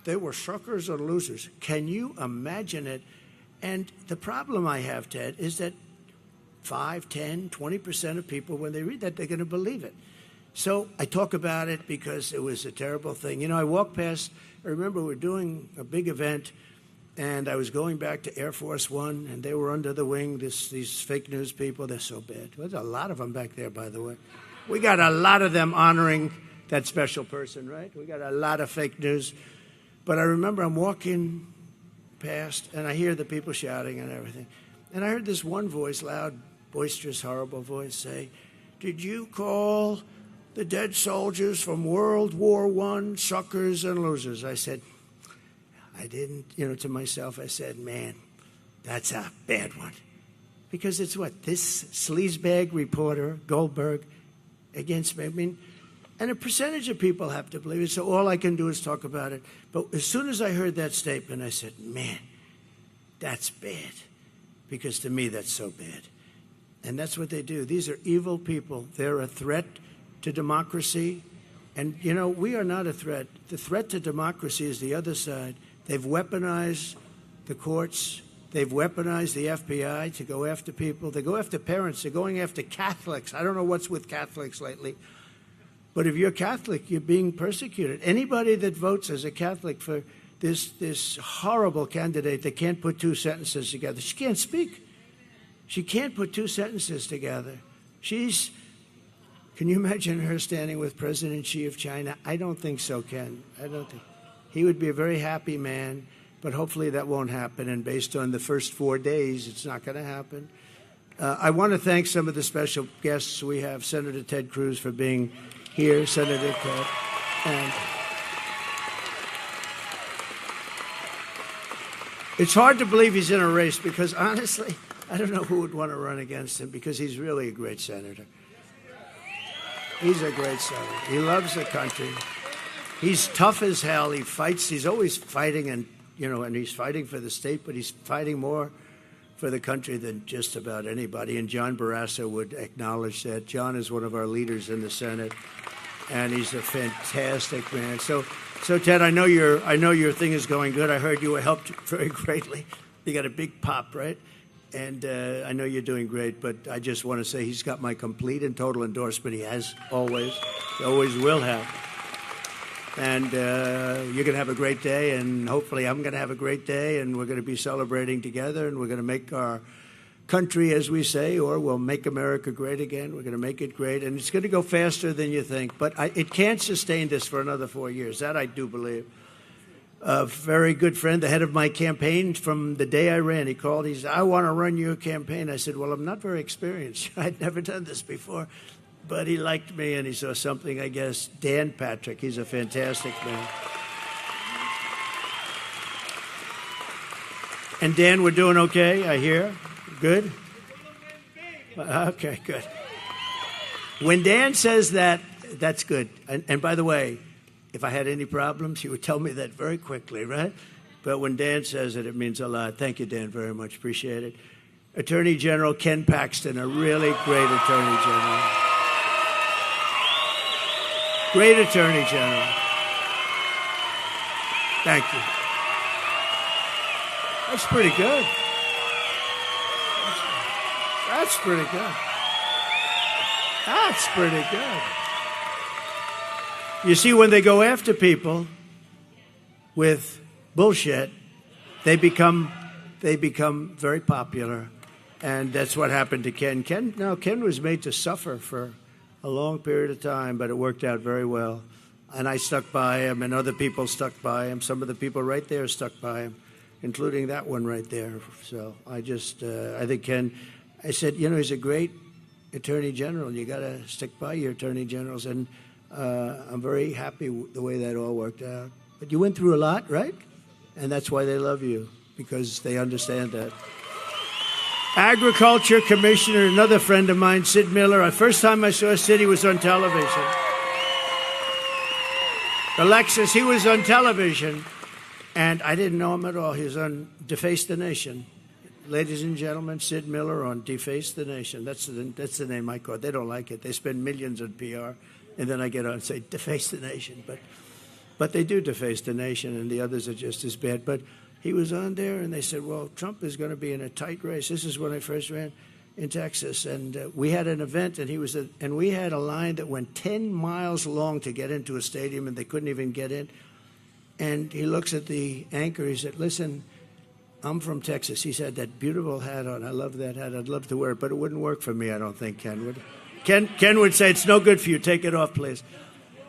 They were suckers and losers. Can you imagine it? And the problem I have, Ted, is that 5, 10, 20% of people, when they read that, they're going to believe it. So I talk about it because it was a terrible thing. You know, I walked past, I remember we were doing a big event, and I was going back to Air Force One, and they were under the wing, these fake news people. They're so bad. There's a lot of them back there, by the way. We got a lot of them honoring that special person, right? We got a lot of fake news. But I remember I'm walking past, and I hear the people shouting and everything. And I heard this one voice, loud, boisterous, horrible voice, say, did you call the dead soldiers from World War I suckers and losers? I said, I didn't, to myself, I said, man, that's a bad one. Because it's what? This sleazebag reporter, Goldberg, against me. I mean, and a percentage of people have to believe it, so all I can do is talk about it. But as soon as I heard that statement, I said, man, that's bad. Because to me, that's so bad. And that's what they do. These are evil people. They're a threat to democracy. And, we are not a threat. The threat to democracy is the other side. They've weaponized the courts. They've weaponized the FBI to go after people. They go after parents. They're going after Catholics. I don't know what's with Catholics lately. But if you're Catholic, you're being persecuted. Anybody that votes as a Catholic for this horrible candidate that can't put two sentences together, she can't speak. She can't put two sentences together. Can you imagine her standing with President Xi of China? I don't think so, Ken. I don't think. He would be a very happy man, but hopefully that won't happen. And based on the first 4 days, it's not going to happen. I want to thank some of the special guests we have. Senator Ted Cruz for being here, Senator Ted. And it's hard to believe he's in a race because, honestly, I don't know who would want to run against him because he's really a great senator. He's a great senator. He loves the country. He's tough as hell. He fights. He's always fighting, and he's fighting for the state, but he's fighting more for the country than just about anybody. And John Barrasso would acknowledge that. John is one of our leaders in the Senate, and he's a fantastic man. So Ted, I know your thing is going good. I heard you were helped very greatly. You got a big pop, right? And I know you're doing great, but I just want to say he's got my complete and total endorsement. He has always will have. And you're going to have a great day, and hopefully I'm going to have a great day, and we're going to be celebrating together, and we're going to make our country, as we say, or we'll make America great again. We're going to make it great, and it's going to go faster than you think. But it can't sustain this for another 4 years. That I do believe. A very good friend, the head of my campaign from the day I ran, he called. He said, "I want to run your campaign." I said, "Well, I'm not very experienced. I'd never done this before." But he liked me, and he saw something, I guess. Dan Patrick, he's a fantastic man. And Dan, we're doing okay, I hear. Good? Okay, good. When Dan says that, that's good. And by the way, if I had any problems, he would tell me that very quickly, right? But when Dan says it, it means a lot. Thank you, Dan, very much. Appreciate it. Attorney General Ken Paxton, a really great Attorney General. Great Attorney General. Thank you. That's pretty good. That's pretty good. That's pretty good. You see, when they go after people with bullshit, they become very popular. And that's what happened to Ken. Ken was made to suffer for a long period of time, but it worked out very well. And I stuck by him, and other people stuck by him. Some of the people right there stuck by him, including that one right there. So I think Ken, I said, he's a great Attorney General. You got to stick by your Attorney Generals. And I'm very happy the way that all worked out. But you went through a lot, right? And that's why they love you, because they understand that. Agriculture Commissioner, another friend of mine, Sid Miller. The first time I saw Sid, he was on television. Alexis, he was on television, and I didn't know him at all. He was on Deface the Nation. Ladies and gentlemen, Sid Miller on Deface the Nation. That's the name I call it. They don't like it. They spend millions on PR, and then I get on and say, Deface the Nation. But they do deface the nation, and the others are just as bad. But he was on there, and they said, well, Trump is going to be in a tight race. This is when I first ran in Texas, and we had an event, and we had a line that went 10 miles long to get into a stadium, and they couldn't even get in. And he looks at the anchor. He said, listen, I'm from Texas. He said, that beautiful hat on. I love that hat. I'd love to wear it, but it wouldn't work for me, I don't think, Ken would. Ken would say, it's no good for you. Take it off, please.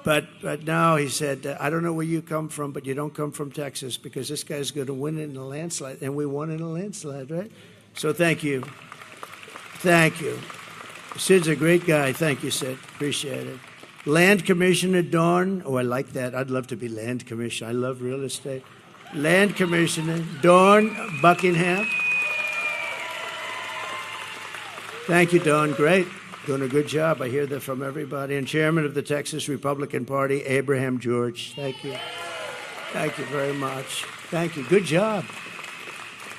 But now he said, I don't know where you come from, but you don't come from Texas, because this guy's going to win in a landslide. And we won in a landslide, right? So thank you. Thank you. Sid's a great guy. Thank you, Sid. Appreciate it. Land Commissioner Dawn. Oh, I like that. I'd love to be Land Commissioner. I love real estate. Land Commissioner Dawn Buckingham. Thank you, Dawn. Great. Doing a good job. I hear that from everybody. And Chairman of the Texas Republican Party, Abraham George. Thank you. Thank you very much. Thank you. Good job.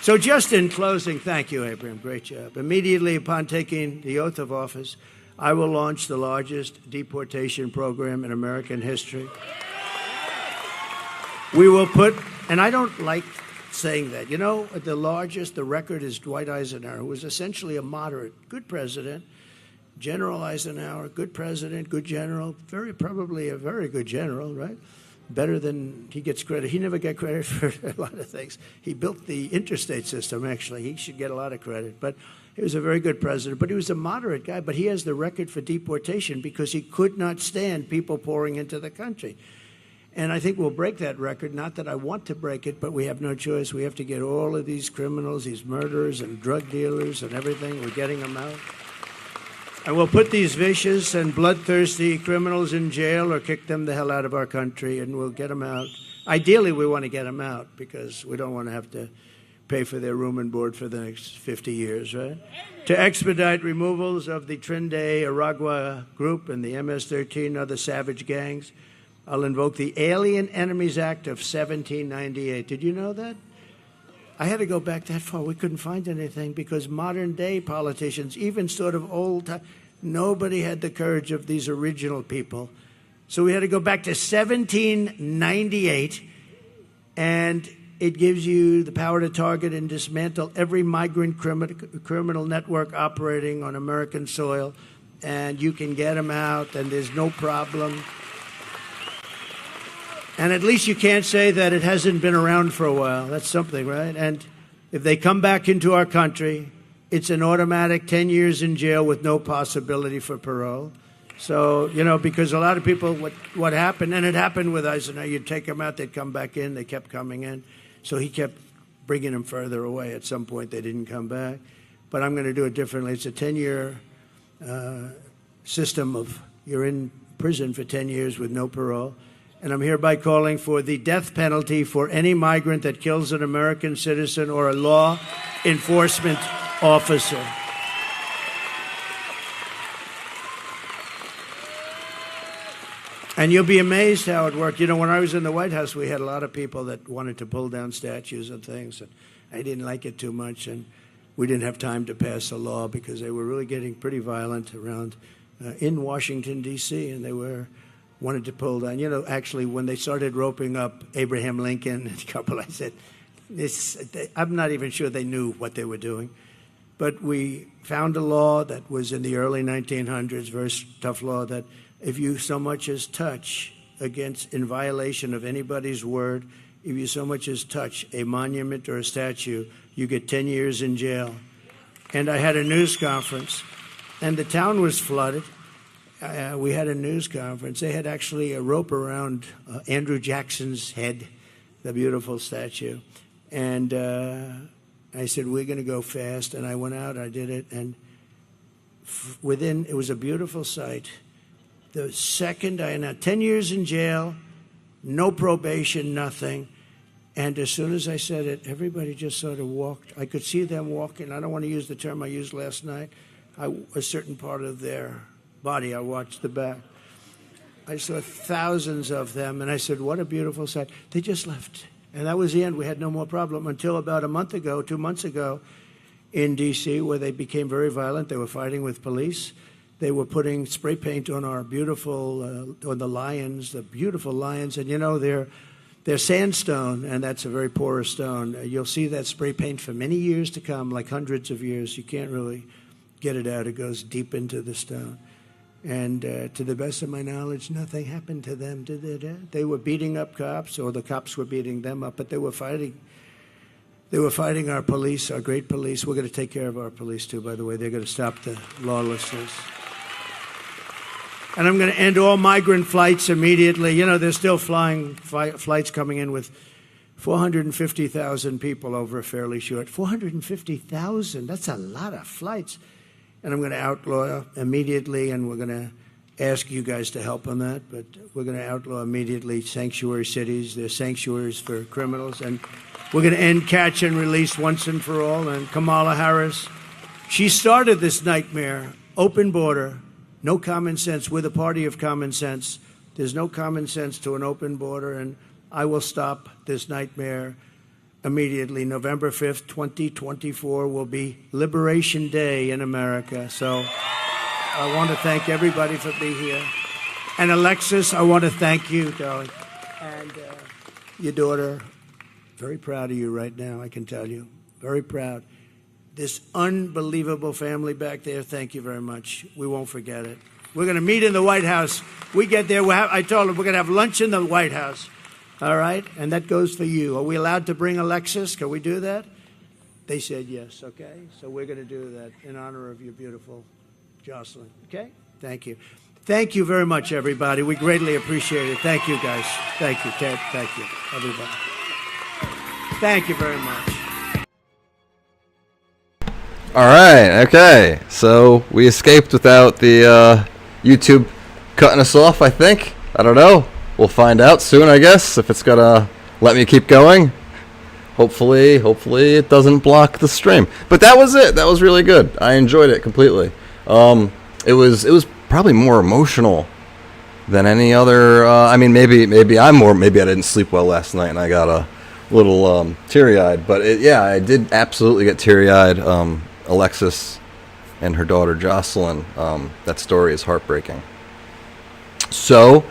So just in closing, thank you, Abraham. Great job. Immediately upon taking the oath of office, I will launch the largest deportation program in American history. We will put, and I don't like saying that, the record is Dwight Eisenhower, who was essentially a moderate, good president. General Eisenhower, good president, good general, probably a very good general, right? Better than he gets credit. He never got credit for a lot of things. He built the interstate system, actually. He should get a lot of credit. But he was a very good president. But he was a moderate guy. But he has the record for deportation because he could not stand people pouring into the country. And I think we'll break that record. Not that I want to break it, but we have no choice. We have to get all of these criminals, these murderers and drug dealers and everything. We're getting them out. And we'll put these vicious and bloodthirsty criminals in jail or kick them the hell out of our country, and we'll get them out. Ideally, we want to get them out because we don't want to have to pay for their room and board for the next 50 years, right? To expedite removals of the Trinidad Aragua group and the MS-13 other savage gangs, I'll invoke the Alien Enemies Act of 1798. Did you know that? I had to go back that far. We couldn't find anything because modern day politicians, even sort of old time, nobody had the courage of these original people. So we had to go back to 1798, and it gives you the power to target and dismantle every migrant criminal network operating on American soil, and you can get them out, and there's no problem. And at least you can't say that it hasn't been around for a while. That's something, right? And if they come back into our country, it's an automatic 10 years in jail with no possibility for parole. So, you know, because a lot of people, what happened, and it happened with Eisenhower, you'd take them out, they'd come back in, they kept coming in. So he kept bringing them further away. At some point, they didn't come back. But I'm going to do it differently. It's a 10-year system of you're in prison for 10 years with no parole. And I'm hereby calling for the death penalty for any migrant that kills an American citizen or a law enforcement officer. And you'll be amazed how it worked. You know, when I was in the White House, we had a lot of people that wanted to pull down statues and things, and I didn't like it too much, and we didn't have time to pass a law because they were really getting pretty violent around in Washington, D.C., and they wanted to pull down. You know, actually, when they started roping up Abraham Lincoln and a couple, I said, I'm not even sure they knew what they were doing. But we found a law that was in the early 1900s, very tough law, that if you so much as touch in violation of anybody's word, if you so much as touch a monument or a statue, you get 10 years in jail. And I had a news conference, and the town was flooded. We had a news conference. They had actually a rope around Andrew Jackson's head, the beautiful statue. And I said, we're going to go fast. And I went out, I did it. And it was a beautiful sight. The second I announced 10 years in jail, no probation, nothing. And as soon as I said it, everybody just sort of walked. I could see them walking. I don't want to use the term I used last night. A certain part of their body, I watched the back. I saw thousands of them, and I said, what a beautiful sight. They just left. And that was the end. We had no more problem until about 2 months ago, in D.C., where they became very violent. They were fighting with police. They were putting spray paint on our beautiful, on the lions, the beautiful lions. And, you know, they're sandstone, and that's a very porous stone. You'll see that spray paint for many years to come, like hundreds of years. You can't really get it out. It goes deep into the stone. And to the best of my knowledge, nothing happened to them, did they? They were beating up cops, or the cops were beating them up, but they were fighting. They were fighting our police, our great police. We're going to take care of our police, too, by the way. They're going to stop the lawlessness. And I'm going to end all migrant flights immediately. You know, there's still flying flights coming in with 450,000 people over a fairly short. 450,000, that's a lot of flights. And I'm going to outlaw immediately, and we're going to ask you guys to help on that, but we're going to outlaw immediately sanctuary cities. They're sanctuaries for criminals, and we're going to end catch and release once and for all. And Kamala Harris, she started this nightmare, open border, no common sense. We're the party of common sense. There's no common sense to an open border, and I will stop this nightmare immediately. November 5th, 2024 will be Liberation Day in America. So I want to thank everybody for being here. And Alexis, I want to thank you, darling. And your daughter, very proud of you right now, I can tell you. Very proud. This unbelievable family back there, thank you very much. We won't forget it. We're going to meet in the White House. We get there, I told them we're going to have lunch in the White House. All right? And that goes for you. Are we allowed to bring Alexis? Can we do that? They said yes, okay? So we're going to do that in honor of your beautiful Jocelyn, okay? Thank you. Thank you very much, everybody. We greatly appreciate it. Thank you, guys. Thank you, Ted. Thank you, everybody. Thank you very much. All right, okay. So we escaped without the YouTube cutting us off, I think. I don't know. We'll find out soon, I guess, if it's going to let me keep going. Hopefully it doesn't block the stream. But that was it. That was really good. I enjoyed it completely. It was probably more emotional any other. I mean, maybe I'm more. Maybe I didn't sleep well last night and I got a little teary-eyed. But yeah, I did absolutely get teary-eyed. Alexis and her daughter Jocelyn. That story is heartbreaking. So,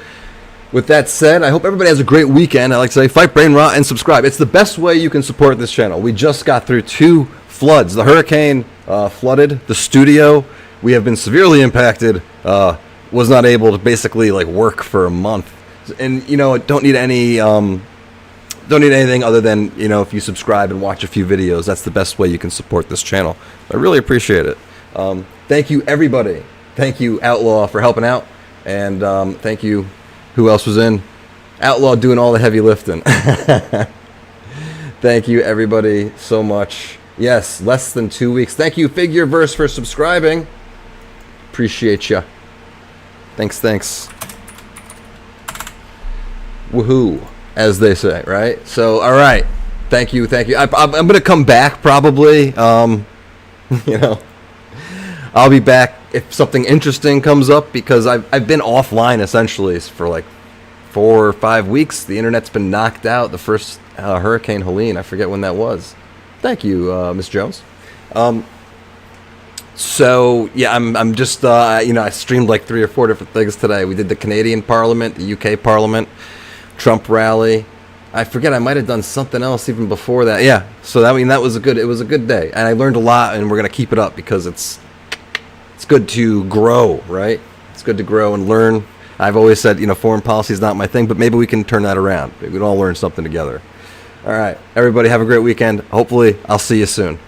with that said, I hope everybody has a great weekend. I like to say, fight brain rot and subscribe. It's the best way you can support this channel. We just got through 2 floods. The hurricane flooded the studio. We have been severely impacted. Was not able to basically like work for a month, and don't need anything other than if you subscribe and watch a few videos. That's the best way you can support this channel. I really appreciate it. Thank you everybody. Thank you Outlaw for helping out, and thank you. Who else was in? Outlaw doing all the heavy lifting. Thank you everybody so much. Yes, less than 2 weeks. Thank you Figureverse for subscribing. Appreciate ya. Thanks. Woohoo, as they say, right? So, all right. Thank you. I'm going to come back probably. I'll be back if something interesting comes up, because I've been offline essentially for like 4 or 5 weeks. The internet's been knocked out. The first Hurricane Helene, I forget when that was. Thank you, Miss Jones. So yeah, I'm just I streamed like 3 or 4 different things today. We did the Canadian Parliament, the UK Parliament, Trump rally. I forget, I might have done something else even before that. Yeah, so that was a good day, and I learned a lot, and we're gonna keep it up because it's good to grow, right? It's good to grow and learn. I've always said foreign policy is not my thing, but maybe we can turn that around. Maybe we can all learn something together. All right, everybody have a great weekend. Hopefully, I'll see you soon.